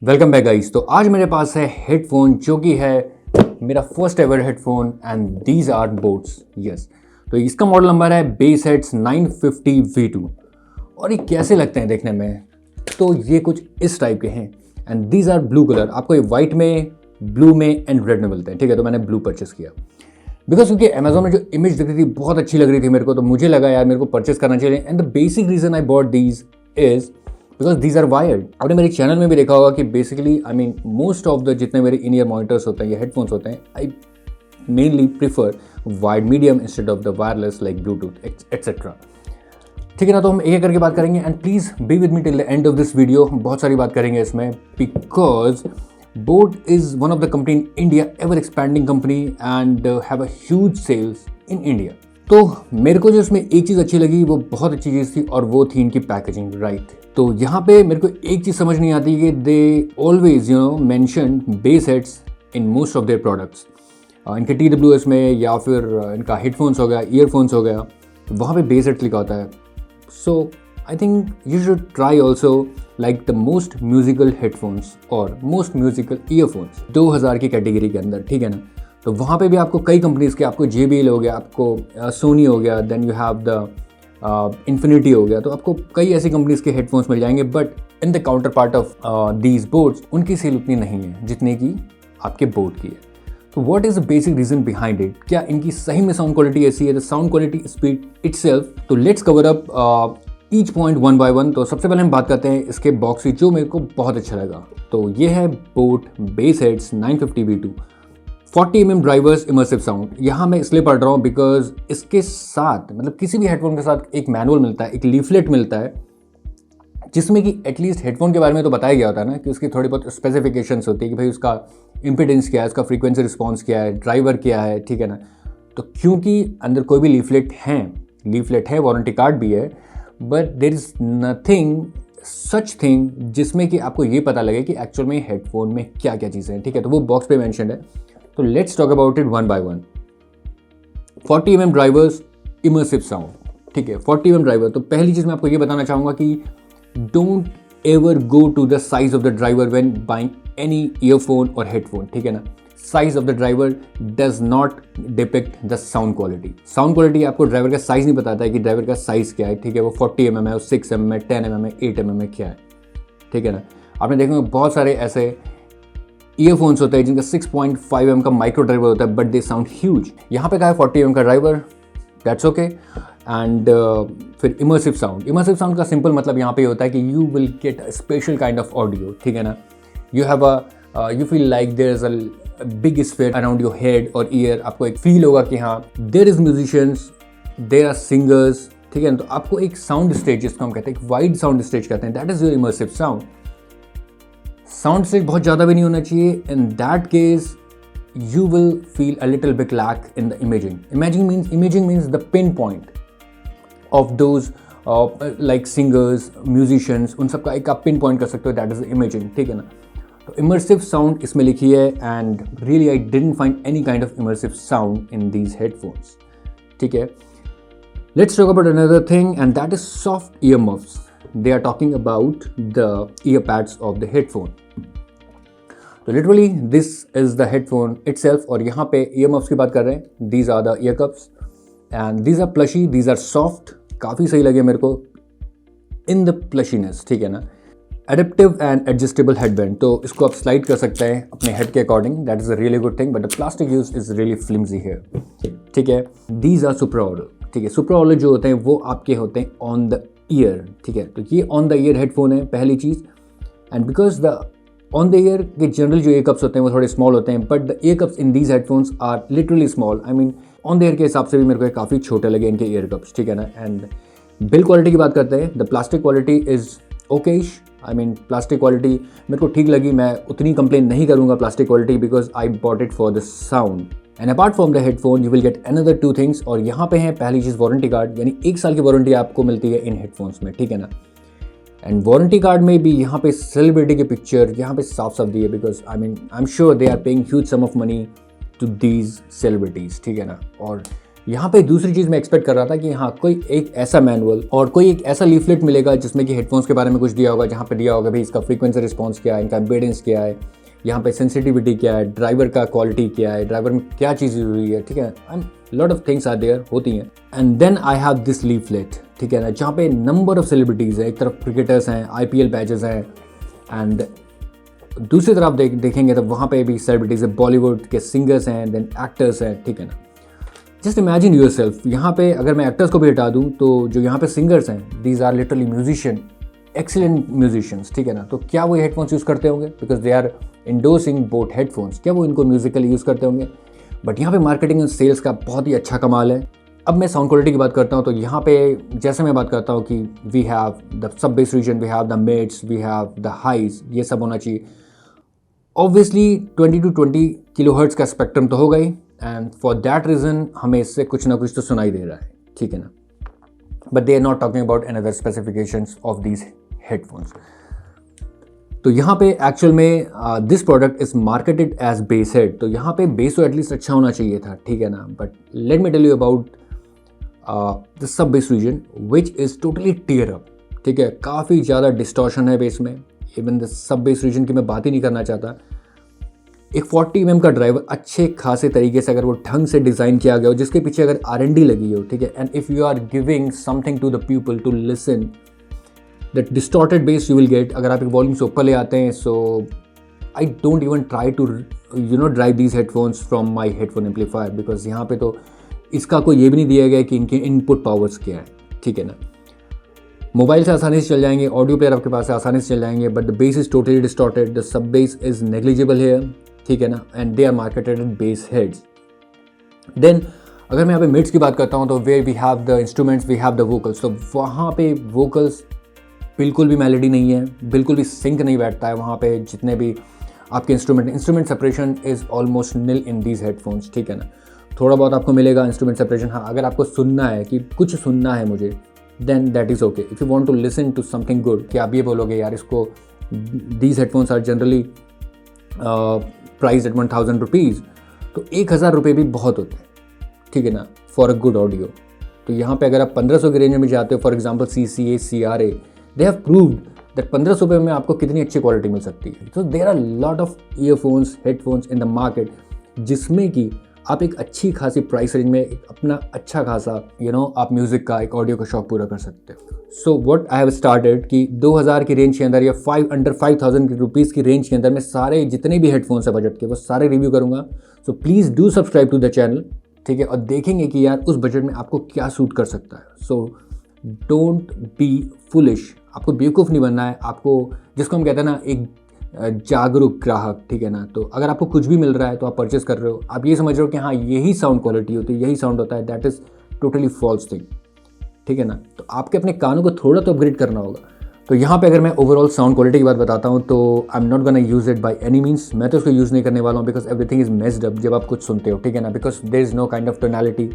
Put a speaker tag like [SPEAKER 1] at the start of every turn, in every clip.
[SPEAKER 1] Welcome back guys. तो आज मेरे पास है हेडफोन जो कि है मेरा first ever headphone and these are boAts. Yes, तो इसका मॉडल नंबर है बेसहेड्स 950 V2 और ये कैसे लगते हैं देखने में, तो ये कुछ इस टाइप के हैं and these are blue colour. आपको ये वाइट में, ब्लू में एंड रेड में मिलते हैं। ठीक है, तो मैंने ब्लू परचेस किया बिकॉज क्योंकि अमेजोन में जो इमेज दिख रही थी बहुत अच्छी लग रही थी मेरे को, तो मुझे लगा यार मेरे को परचेस करना चाहिए। And the basic reason I bought these is because these are wired. आपने मेरे चैनल में भी देखा होगा कि basically I mean most of the जितने मेरे इन ईयर मॉनिटर्स होते हैं या हेडफोन्स होते हैं, I mainly prefer wired medium instead of the wireless like Bluetooth etcetera. ठीक है ना, तो हम एक एक करके बात करेंगे and please be with me till the end of this video. बहुत सारी बात करेंगे इसमें because boAt is one of the company in India, ever expanding company and have a huge sales in India. तो मेरे को जो इसमें एक चीज़ अच्छी लगी वो बहुत अच्छी चीज़ थी और वो थी इनकी पैकेजिंग। राइट, तो यहाँ पे मेरे को एक चीज़ समझ नहीं आती कि they always mention Bassheads in most of their products. इनके TWS में या फिर इनका हेडफोन्स हो गया, ईयरफोन्स हो गया, तो वहाँ पे बेसहेड्स लिखा होता है। So I think you should try also like the most musical headphones और मोस्ट म्यूजिकल ईयरफोन्स 2000 की कैटेगरी के अंदर। ठीक है ना, तो वहाँ पे भी आपको कई कंपनीज़ के, आपको JBL हो गया, आपको सोनी हो गया, then you have the infinity हो गया, तो आपको कई ऐसी कंपनीज़ के हेडफोन्स मिल जाएंगे। But in the counter part of these boats उनकी सेल उतनी नहीं है जितने की आपके बोट की है। तो what is the basic reason behind it? क्या इनकी सही में साउंड क्वालिटी ऐसी है, the sound quality speed itself? तो let's cover up each point one by one. तो सबसे पहले हम बात करते हैं इसके बॉक्स की, जो मेरे को बहुत अच्छा लगा। तो ये है boAt Bassheads 950 V2 40mm drivers immersive sound. यहाँ मैं इसलिए पढ़ रहा हूँ बिकॉज इसके साथ मतलब किसी भी हेडफोन के साथ एक मैनुअल मिलता है, एक लीफलेट मिलता है, जिसमें कि एटलीस्ट हेडफोन के बारे में तो बताया गया होता है ना कि उसकी थोड़ी बहुत स्पेसिफिकेशंस होती है कि भाई उसका इम्पिडेंस क्या है, उसका फ्रीक्वेंसी रिस्पॉन्स क्या है, ड्राइवर क्या है। ठीक है ना, तो क्योंकि अंदर कोई भी लीफलेट है, वारंटी कार्ड भी है, but there is nothing such thing जिसमें कि आपको ये पता लगे कि एक्चुअल में हेडफोन में क्या क्या चीज़ें हैं। ठीक है, तो वो बॉक्स पे मेंशन है। तो let's talk about it one by one. 40mm drivers immersive sound. ठीक है, 40mm ड्राइवर। तो पहली चीज़ मैं आपको ये बताना चाहूँगा कि don't ever go to the size of the driver when buying any earphone और हेडफोन। ठीक है ना, size of the driver does not depict the sound quality. Sound quality आपको ड्राइवर का साइज नहीं बताता है कि ड्राइवर का साइज क्या है। ठीक है, वो 40mm है, वो 6mm है, 10mm है, 8mm है, क्या है। ठीक है ना, आपने देखेंगे बहुत सारे ऐसे ईयरफोन्स होते हैं जिनका 6.5mm का माइक्रो ड्राइवर होता है, बट दे साउंड ह्यूज। यहाँ पे कहा है 40mm का ड्राइवर, दैट्स ओके। एंड फिर इमर्सिव साउंड का सिंपल मतलब यहाँ पे होता है कि you will get a special kind of audio. ठीक है ना, you feel like there is a big sphere around your head और ईयर। आपको एक फील होगा कि हाँ there is musicians, there are singers. ठीक है ना, तो आपको एक साउंड स्टेज, जिसको हम कहते हैं एक वाइड साउंड स्टेज कहते हैं, that is your immersive sound. Sound stage बहुत ज़्यादा भी नहीं होना चाहिए। In that case you will feel a little bit lack in the imaging means the pin point of those like singers, musicians, उन सबका एक आप पिन पॉइंट कर सकते हो, दैट इज इमेजिंग। ठीक है ना, तो इमर्सिव साउंड इसमें लिखी है and really I didn't find any kind of immersive sound in these headphones. ठीक है, let's talk about another thing and that is soft year muffs. They are talking about the ear pads of the headphone. So literally this is the headphone itself और यहाँ पे ear muffs की बात कर रहे हैं। These are the ear cups and these are plushy, these are soft। काफ़ी सही लगे मेरे को in the plushiness। ठीक है ना, adaptive and adjustable headband। तो इसको आप स्लाइड कर सकते हैं अपने हेड के according, that is a really good thing, but the plastic use is really flimsy here। ठीक है, these are supraaural। ठीक है, supraaural जो होते हैं वो आपके होते हैं on the ईयर। ठीक है, तो ये ऑन द ईयर हेडफोन है पहली चीज़। And because the on the ear के जनरल जो ईयर कप्स होते हैं वो थोड़े स्मॉल होते हैं, but the ear cups in these headphones are literally small. I mean on the ear के हिसाब से भी मेरे को काफ़ी छोटे लगे इनके ईयर कप्स। ठीक है ना, एंड बिल्ड क्वालिटी की बात करते हैं। The plastic quality is Okesh. I mean plastic quality मेरे को ठीक लगी, मैं उतनी कंप्लेन नहीं करूँगा plastic quality because I bought it for the sound. And apart from the headphone you will get another 2 things. और यहाँ पे है पहली चीज़ वारंटी कार्ड, यानी 1 साल की वारंटी आपको मिलती है इन हेडफोन्स में। ठीक है ना, एंड वारंटी कार्ड में भी यहाँ पे सेलिब्रिटी की पिक्चर यहाँ पे साफ साफ दी है because I mean I am sure they are paying huge sum of money to these celebrities. ठीक है ना, और यहाँ पे दूसरी चीज़ मैं एक्सपेक्ट कर रहा था कि हाँ कोई एक ऐसा मैनुअल और कोई एक ऐसा लीफलेट मिलेगा जिसमें कि हेडफोन्स के बारे में कुछ दिया होगा, जहाँ पे दिया होगा भाई इसका फ्रीक्वेंसी रिस्पॉन्स क्या है, इनका इम्पीडेंस क्या है, यहाँ पे सेंसिटिविटी क्या है, ड्राइवर का क्वालिटी क्या है, ड्राइवर में क्या चीज़ यूज हुई है, ठीक है, and lot of things are there होती हैं। And then I have this leaflet, ठीक है ना, जहाँ पे नंबर ऑफ सेलिब्रिटीज़ है, एक तरफ क्रिकेटर्स हैं, IPL बैचेस हैं, एंड दूसरी तरफ देखेंगे तो वहाँ पे भी सेलिब्रिटीज़ है, बॉलीवुड के सिंगर्स हैं, देन एक्टर्स हैं, ठीक है ना। जस्ट इमेजिन यूर सेल्फ, यहाँ पे अगर मैं एक्टर्स को भी हटा दूँ तो जो यहाँ पे सिंगर्स हैं, these are literally musician, excellent musicians, ठीक है ना। तो क्या वो हेडफोन्स यूज़ करते होंगे, because they are endorsing Boat headphones, क्या वो इनको म्यूजिकली यूज़ करते होंगे। बट यहाँ पे मार्केटिंग एंड सेल्स का बहुत ही अच्छा कमाल है। अब मैं साउंड क्वालिटी की बात करता हूँ तो यहाँ पे जैसे मैं बात करता हूँ कि we have the sub bass region, we have the mids, we have the highs, ये सब होना चाहिए। ऑब्वियसली 20 to 20 किलोहर्ट्ज का स्पेक्ट्रम तो होगा ही, एंड फॉर दैट रीज़न हमें इससे कुछ ना कुछ तो सुनाई दे रहा है, ठीक है ना। But they are not talking about another specifications of these headphones. तो यहाँ पे एक्चुअल में this product is marketed as bass head, तो यहाँ पे बेस तो एटलीस्ट अच्छा होना चाहिए था, ठीक है ना। But let me tell you about the sub bass region which is totally tear up, ठीक है, काफ़ी ज़्यादा डिस्टॉर्शन है बेस में। Even the sub bass region की मैं बात ही नहीं करना चाहता। एक 40 mm का ड्राइवर अच्छे खासे तरीके से अगर वो ढंग से डिज़ाइन किया गया हो, जिसके पीछे अगर R&D लगी हो, ठीक है, and if you are giving something to the people to listen, that distorted bass you will get. अगर आप एक वॉल्यूम से ऊपर ले आते हैं, so I don't even try to drive these headphones from my headphone amplifier, because यहाँ पे तो इसका कोई ये भी नहीं दिया गया कि इनके इनपुट पावर्स क्या है, ठीक है ना। मोबाइल से आसानी से चल जाएंगे, ऑडियो प्लेयर आपके पास है, आसानी से चल जाएंगे, but the bass is totally distorted, the sub bass is negligible here, ठीक है ना, and they are marketed at bass heads. Then अगर मैं यहाँ पे मिड्स की बात करता हूँ तो where we have the instruments, we have the vocals, तो वहाँ पे वोकल्स बिल्कुल भी मेलोडी नहीं है, बिल्कुल भी सिंक नहीं बैठता है वहाँ पे। जितने भी आपके instrument separation is almost nil in these headphones, ठीक है ना। थोड़ा बहुत आपको मिलेगा इंस्ट्रूमेंट सेपरेशन, हाँ अगर आपको सुनना है कि कुछ सुनना है मुझे, then that is okay. If you want to listen to something good, कि आप ये बोलोगे यार इसको, these headphones are generally price at 1000 rupees, तो 1000 रुपये भी बहुत होते हैं, ठीक है ना, फॉर अ गुड ऑडियो। तो यहाँ पे अगर आप 1500 की रेंज में जाते हो, for example CCA, CRA, they have proved that 1500 रुपये में आपको कितनी अच्छी क्वालिटी मिल सकती है। तो there are lot of earphones, headphones in the market, जिसमें कि आप एक अच्छी खासी प्राइस रेंज में एक अपना अच्छा खासा आप म्यूज़िक का, एक ऑडियो का शौक पूरा कर सकते हो। So what I have started कि 2000 की रेंज के अंदर या अंडर 5000 रुपीज़ की रेंज के अंदर मैं सारे जितने भी हेडफोन्स है बजट के, वो सारे रिव्यू करूँगा। So please do subscribe to the channel, ठीक है, और देखेंगे कि यार उस बजट में आपको क्या सूट कर सकता है। सो डोंट बी फुलिश, आपको बेवकूफ़ नहीं बनना है, आपको जिसको हम कहते हैं ना एक जागरूक ग्राहक, ठीक है ना। तो अगर आपको कुछ भी मिल रहा है तो आप परचेस कर रहे हो, आप ये समझ रहे हो कि हाँ यही साउंड क्वालिटी होती है, यही साउंड होता है, that is totally false thing, ठीक है ना। तो आपके अपने कानों को थोड़ा तो अपग्रेड करना होगा। तो यहाँ पे अगर मैं ओवरऑल साउंड क्वालिटी की बात बताता हूँ तो I am not gonna use it by any means, मैं तो इसको यूज़ नहीं करने वाला हूँ, because everything is messed up जब आप कुछ सुनते हो, ठीक है ना, because there is no kind of tonality.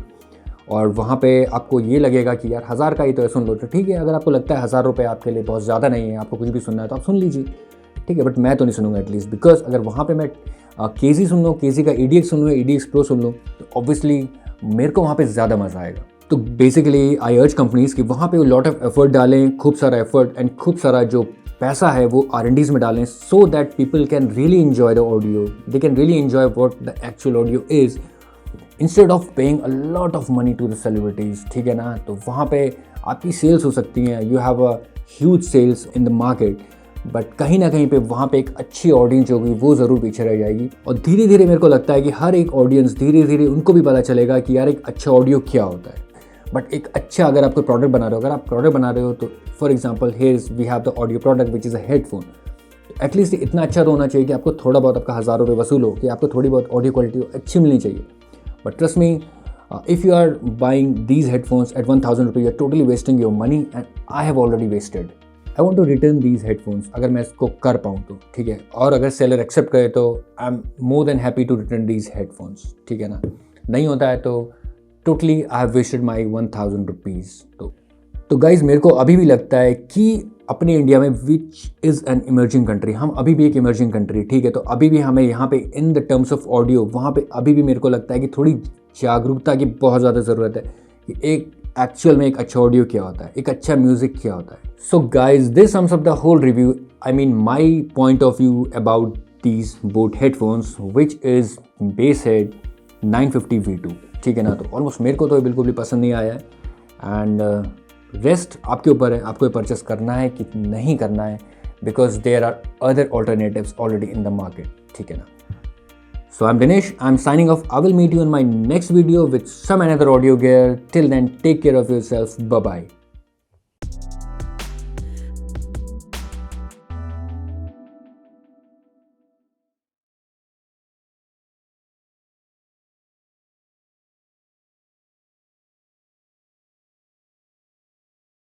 [SPEAKER 1] और वहाँ पे आपको ये लगेगा कि यार 1000 का ही तो है, सुन लो, तो ठीक है। अगर आपको लगता है 1000 रुपये आपके लिए बहुत ज़्यादा नहीं है, आपको कुछ भी सुनना है तो आप सुन लीजिए, ठीक है, बट मैं तो नहीं सुनूंगा एटलीस्ट, बिकॉज अगर वहाँ पे मैं KZ सुन लूँ, KZ का EDX सुन लूँ, EDX Pro सुन लूँ, तो ऑब्वियसली मेरे को वहाँ पे ज़्यादा मज़ा आएगा। तो बेसिकली आई अर्ज कंपनीज़ कि वहाँ पे लॉट ऑफ एफर्ट डालें, खूब सारा एफर्ट एंड खूब सारा जो पैसा है वो R&Ds में डालें, so that people can really enjoy the audio, they can really enjoy what the actual audio is, instead of paying a lot of money to the celebrities, ठीक है ना। तो वहाँ पे आपकी सेल्स हो सकती हैं, you have a huge sales in the market, but कहीं ना कहीं पे वहाँ पे एक अच्छी ऑडियंस जो होगी वो ज़रूर पीछे रह जाएगी। और धीरे धीरे मेरे को लगता है कि हर एक ऑडियंस धीरे धीरे उनको भी पता चलेगा कि यार एक अच्छा ऑडियो क्या होता है। बट एक अच्छा अगर आप कोई प्रोडक्ट बना रहे हो, अगर आप प्रोडक्ट बना रहे हो तो for example here we have the audio product which is a headphone, at least इतना अच्छा तो होना चाहिए कि आपको थोड़ा बहुत आपका 1000 रुपये वसूल हो, कि आपको थोड़ी बहुत ऑडियो क्वालिटी अच्छी मिलनी चाहिए। But trust me, if you are buying these headphones at 1000 rupees, you're totally wasting your money and I have already wasted. I want to return these headphones अगर मैं इसको कर पाऊँ तो, ठीक है। और अगर सेलर एक्सेप्ट करे तो I am more than happy to return these headphones, ठीक है ना। नहीं होता है तो totally I have wasted my 1000 rupees. तो गाइज मेरे को अभी भी लगता है कि अपने इंडिया में which is an emerging country, हम अभी भी एक इमर्जिंग कंट्री, ठीक है। तो अभी भी हमें यहाँ पे in the terms of audio वहाँ पे अभी भी मेरे को लगता है कि थोड़ी जागरूकता की बहुत ज़्यादा ज़रूरत है कि एक एक्चुअल में एक अच्छा ऑडियो क्या होता है, एक अच्छा म्यूज़िक क्या होता है. So guys, this sums up the whole review. I mean my point of view about these Boat headphones which is Basshead 950 V2. ठीक है ना. तो ऑलमोस्ट मेरे को तो बिल्कुल भी पसंद नहीं आया है एंड रेस्ट आपके ऊपर है, आपको परचेस करना है कि नहीं करना है, because there are other alternatives already in the market. ठीक है ना. So I'm Dinesh, I'm signing off. I will meet you in my next video with some another audio gear. Till then, take care of yourself. Bye bye.